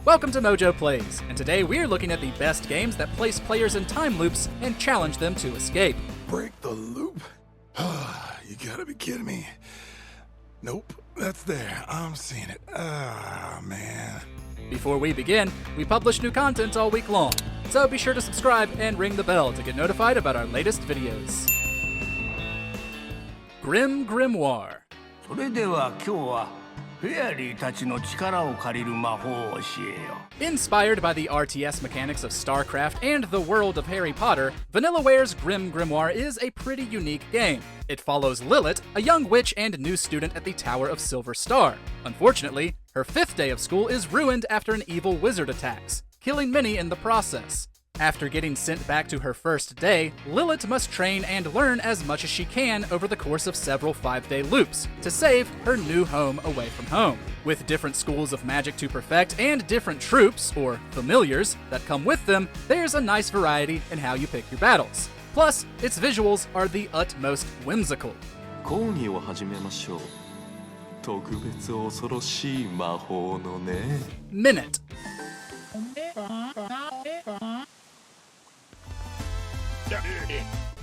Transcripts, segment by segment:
Welcome to MojoPlays, and today we're looking at the best games that place players in time loops and challenge them to escape. Break the loop? You gotta be kidding me. Nope, that's there. I'm seeing it. Ah, man. Before we begin, we publish new content all week long, so be sure to subscribe and ring the bell to get notified about our latest videos. GrimGrimoire. それでは今日はフェアリーたちの力を借りる魔法を教えよ。 Inspired by the RTS mechanics of StarCraft and the world of Harry Potter, Vanillaware's GrimGrimoire is a pretty unique game. It follows Lilith, a young witch and new student at the Tower of Silver Star. Unfortunately, her 5th day of school is ruined after an evil wizard attacks, killing many in the process. After getting sent back to her first day, Lilith must train and learn as much as she can over the course of several 5-day loops to save her new home away from home. With different schools of magic to perfect and different troops, or familiars, that come with them, there's a nice variety in how you pick your battles. Plus, its visuals are the utmost whimsical. 講義を始めましょう。特別恐ろしい魔法のね。Minit.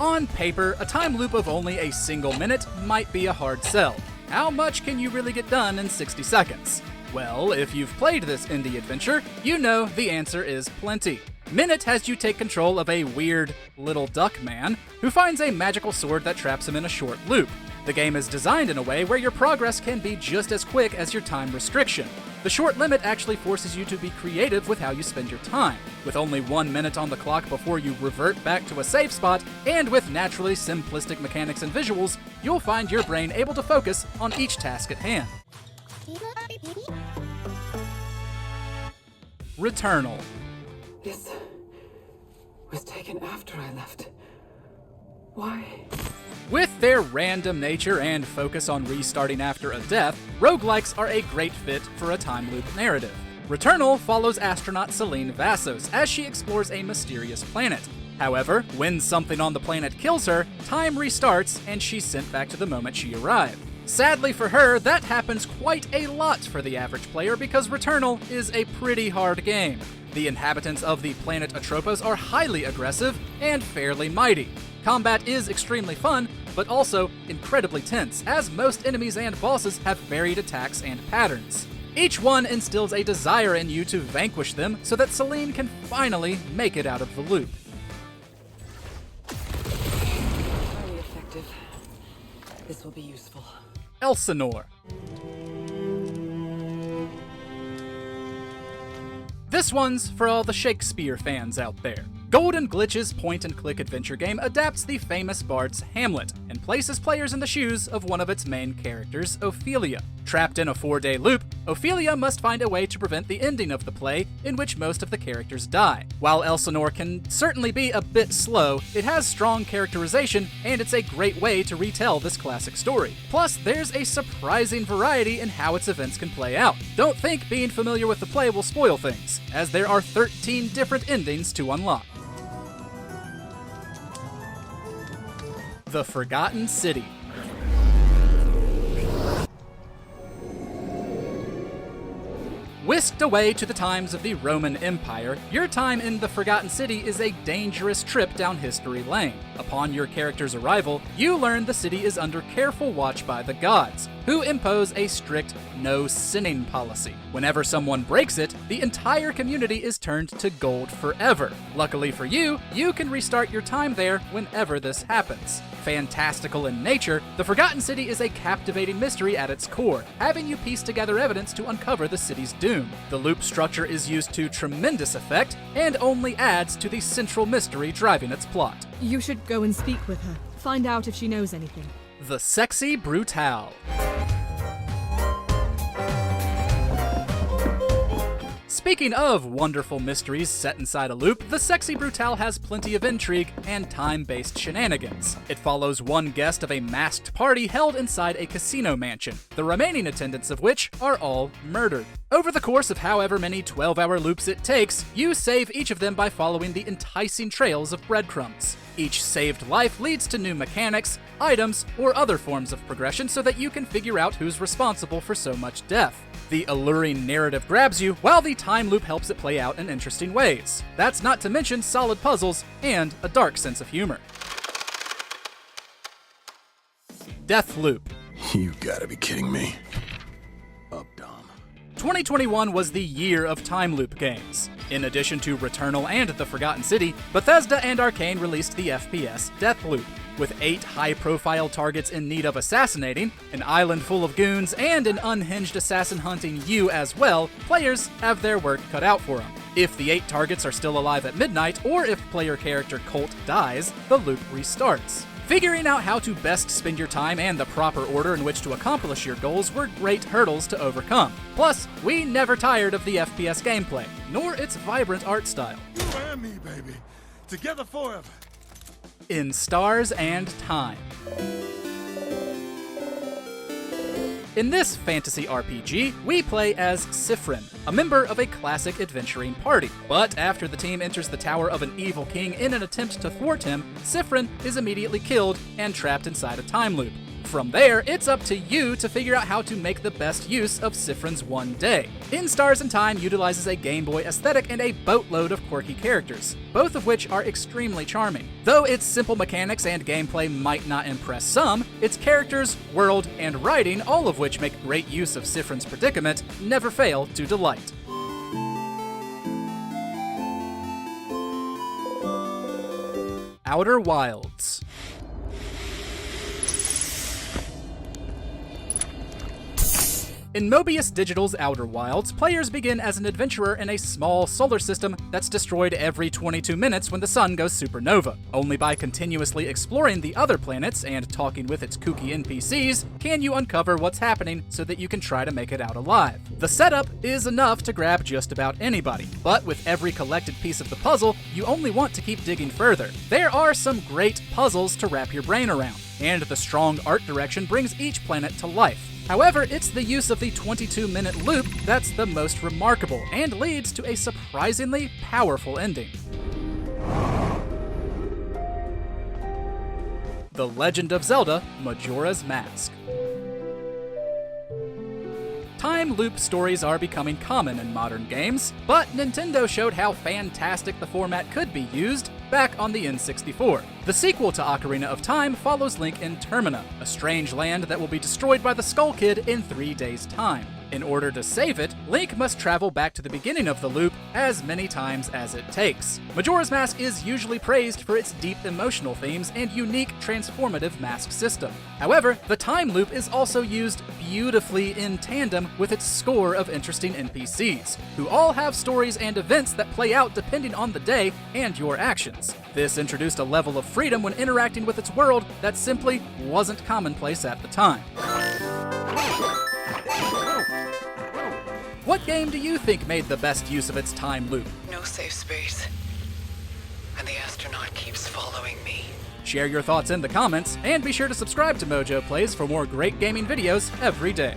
On paper, a time loop of only a single minute might be a hard sell. How much can you really get done in 60 seconds? Well, if you've played this indie adventure, you know the answer is plenty. Minit has you take control of a weird little duck man who finds a magical sword that traps him in a short loop. The game is designed in a way where your progress can be just as quick as your time restriction. The short limit actually forces you to be creative with how you spend your time. With only 1 minute on the clock before you revert back to a save spot, and with naturally simplistic mechanics and visuals, you'll find your brain able to focus on each task at hand. Returnal. This was taken after I left. Why? With their random nature and focus on restarting after a death, roguelikes are a great fit for a time loop narrative. Returnal follows astronaut Celine Vassos as she explores a mysterious planet. However, when something on the planet kills her, time restarts and she's sent back to the moment she arrived. Sadly for her, that happens quite a lot for the average player because Returnal is a pretty hard game. The inhabitants of the planet Atropos are highly aggressive and fairly mighty. Combat is extremely fun, but also incredibly tense, as most enemies and bosses have varied attacks and patterns. Each one instills a desire in you to vanquish them so that Celine can finally make it out of the loop. Highly effective. This will be useful. Elsinore. This one's for all the Shakespeare fans out there. Golden Glitch's point-and-click adventure game adapts the famous bard's Hamlet and places players in the shoes of one of its main characters, Ophelia. Trapped in a 4-day loop, Ophelia must find a way to prevent the ending of the play, in which most of the characters die. While Elsinore can certainly be a bit slow, it has strong characterization, and it's a great way to retell this classic story. Plus, there's a surprising variety in how its events can play out. Don't think being familiar with the play will spoil things, as there are 13 different endings to unlock. The Forgotten City. Whisked away to the times of the Roman Empire, your time in the Forgotten City is a dangerous trip down history lane. Upon your character's arrival, you learn the city is under careful watch by the gods, who impose a strict no-sinning policy. Whenever someone breaks it, the entire community is turned to gold forever. Luckily for you, you can restart your time there whenever this happens. Fantastical in nature, the Forgotten City is a captivating mystery at its core, having you piece together evidence to uncover the city's doom. The loop structure is used to tremendous effect, and only adds to the central mystery driving its plot. You should go and speak with her. Find out if she knows anything. The Sexy Brutale. Speaking of wonderful mysteries set inside a loop, the Sexy Brutale has plenty of intrigue and time-based shenanigans. It follows one guest of a masked party held inside a casino mansion, the remaining attendants of which are all murdered. Over the course of however many 12-hour loops it takes, you save each of them by following the enticing trails of breadcrumbs. Each saved life leads to new mechanics, items, or other forms of progression so that you can figure out who's responsible for so much death. The alluring narrative grabs you, while the time time loop helps it play out in interesting ways. That's not to mention solid puzzles and a dark sense of humor. Deathloop. You gotta be kidding me. Up, Dom. 2021 was the year of time loop games. In addition to Returnal and The Forgotten City, Bethesda and Arcane released the FPS Deathloop. With 8 high-profile targets in need of assassinating, an island full of goons, and an unhinged assassin hunting you as well, players have their work cut out for them. If the 8 targets are still alive at midnight, or if player character Colt dies, the loop restarts. Figuring out how to best spend your time and the proper order in which to accomplish your goals were great hurdles to overcome. Plus, we never tired of the FPS gameplay, nor its vibrant art style. You and me, baby. Together forever. In Stars and Time. In this fantasy RPG, we play as Siffrin, a member of a classic adventuring party. But after the team enters the tower of an evil king in an attempt to thwart him, Siffrin is immediately killed and trapped inside a time loop. From there, it's up to you to figure out how to make the best use of Siffrin's one day. In Stars and Time utilizes a Game Boy aesthetic and a boatload of quirky characters, both of which are extremely charming. Though its simple mechanics and gameplay might not impress some, its characters, world, and writing, all of which make great use of Siffrin's predicament, never fail to delight. Outer Wilds. In Mobius Digital's Outer Wilds, players begin as an adventurer in a small solar system that's destroyed every 22 minutes when the sun goes supernova. Only by continuously exploring the other planets and talking with its kooky NPCs can you uncover what's happening so that you can try to make it out alive. The setup is enough to grab just about anybody, but with every collected piece of the puzzle, you only want to keep digging further. There are some great puzzles to wrap your brain around, and the strong art direction brings each planet to life. However, it's the use of the 22-minute loop that's the most remarkable and leads to a surprisingly powerful ending. The Legend of Zelda: Majora's Mask. Time loop stories are becoming common in modern games, but Nintendo showed how fantastic the format could be used back on the N64. The sequel to Ocarina of Time follows Link in Termina, a strange land that will be destroyed by the Skull Kid in 3 days' time. In order to save it, Link must travel back to the beginning of the loop as many times as it takes. Majora's Mask is usually praised for its deep emotional themes and unique transformative mask system. However, the time loop is also used beautifully in tandem with its score of interesting NPCs, who all have stories and events that play out depending on the day and your actions. This introduced a level of freedom when interacting with its world that simply wasn't commonplace at the time. What game do you think made the best use of its time loop? No safe space. And the astronaut keeps following me. Share your thoughts in the comments, and be sure to subscribe to MojoPlays for more great gaming videos every day.